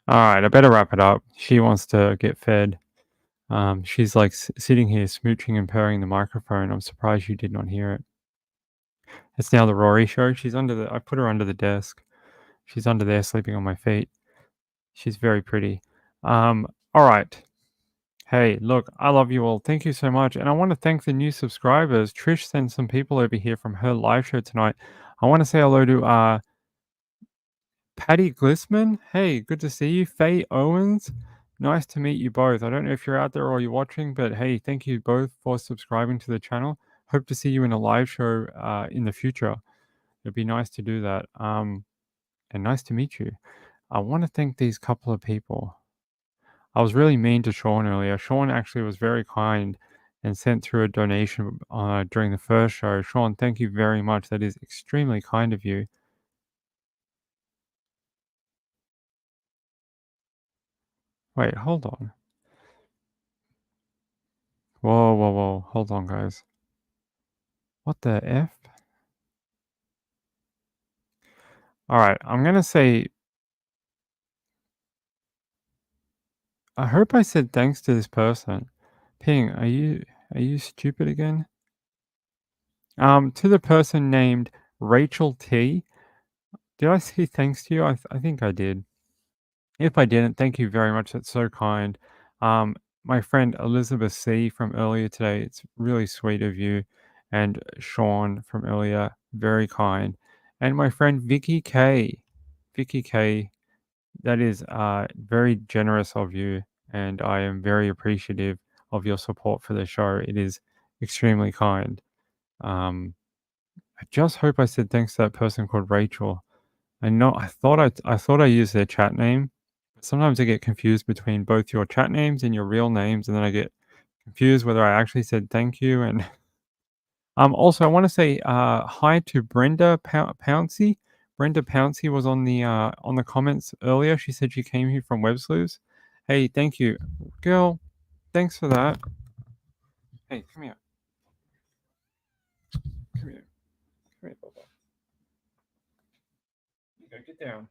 All right, I better wrap it up. She wants to get fed. She's like sitting here smooching and purring the microphone. I'm surprised you did not hear it. It's now the Rory show. I put her under the desk. She's under there sleeping on my feet. She's very pretty. All right. Hey, look, I love you all. Thank you so much. And I want to thank the new subscribers. Trish sent some people over here from her live show tonight. I want to say hello to Patty Glissman. Hey, good to see you. Faye Owens. Nice to meet you both. I don't know if you're out there or you're watching, but hey, thank you both for subscribing to the channel. Hope to see you in a live show in the future. It'd be nice to do that. And nice to meet you. I want to thank these couple of people. I was really mean to Sean earlier. Sean actually was very kind and sent through a donation during the first show. Sean, thank you very much. That is extremely kind of you. Wait, hold on. Whoa, whoa, whoa. Hold on, guys. What the F? Alright, I'm gonna say... I hope I said thanks to this person. Ping, are you stupid again? To the person named Rachel T. Did I say thanks to you? I think I did. If I didn't, thank you very much. That's so kind. My friend Elizabeth C. from earlier today, it's really sweet of you. And Sean from earlier, very kind. And my friend Vicky K. Vicky K, that is very generous of you. And I am very appreciative of your support for the show. It is extremely kind. I just hope I said thanks to that person called Rachel. I thought I used their chat name. Sometimes I get confused between both your chat names and your real names, and then I get confused whether I actually said thank you. And also I want to say hi to Brenda Pouncey. Brenda Pouncey was on the comments earlier. She said she came here from Web Sleuths. Hey, thank you, girl. Thanks for that. Hey, come here. Come here. Come here, Bubba. You go get down.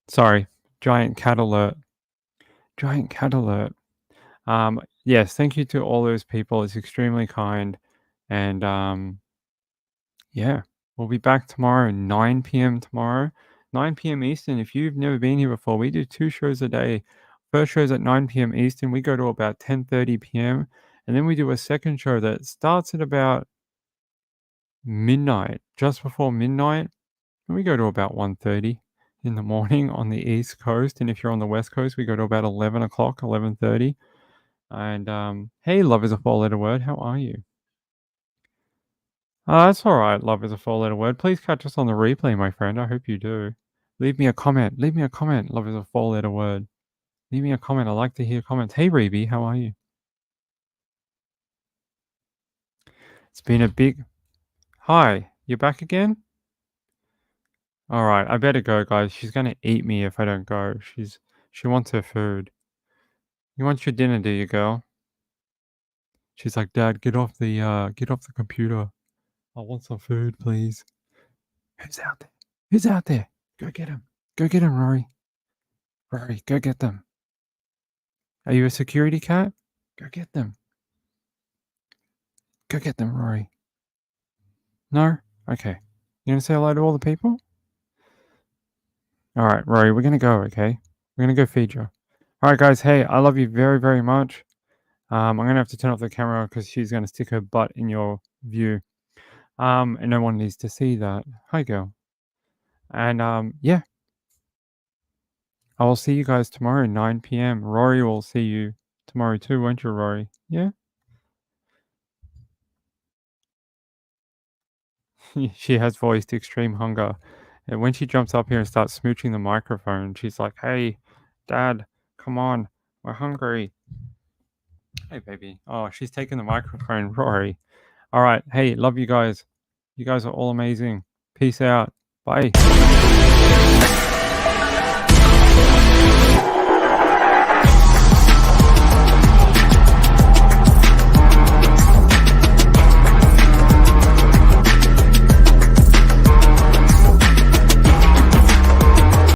Sorry, giant cat alert. Giant cat alert. Yes, thank you to all those people. It's extremely kind. And yeah, we'll be back tomorrow, 9 p.m. tomorrow, 9 p.m. Eastern. If you've never been here before, we do 2 shows a day. First show's at 9 p.m. Eastern. We go to about 10:30 p.m. And then we do a second show that starts at about midnight, just before midnight. And we go to about 1:30 in the morning on the East Coast. And if you're on the West Coast, we go to about 11 o'clock, 11:30. And hey, love is a 4-letter word. How are you? That's all right. Love is a 4-letter word. Please catch us on the replay, my friend. I hope you do. Leave me a comment. Leave me a comment. Love is a 4-letter word. Leave me a comment. I like to hear comments. Hey, Reeby, how are you? It's been a big... Hi, you're back again? All right, I better go, guys. She's going to eat me if I don't go. She wants her food. You want your dinner, do you, girl? She's like, Dad, get off the computer. I want some food, please. Who's out there? Who's out there? Go get him. Go get him, Rory. Rory, go get them. Are you a security cat? Go get them. Go get them, Rory. No? Okay. You gonna say hello to all the people? All right, Rory, we're gonna go, okay? We're gonna go feed you. All right, guys. Hey, I love you very, very much. I'm gonna have to turn off the camera because she's gonna stick her butt in your view. And no one needs to see that. Hi, girl. And yeah. I will see you guys tomorrow, 9 p.m. Rory will see you tomorrow too, won't you, Rory? Yeah? She has voiced extreme hunger. And when she jumps up here and starts smooching the microphone, she's like, hey, Dad, come on. We're hungry. Hey, baby. Oh, she's taking the microphone, Rory. All right. Hey, love you guys. You guys are all amazing. Peace out. Bye.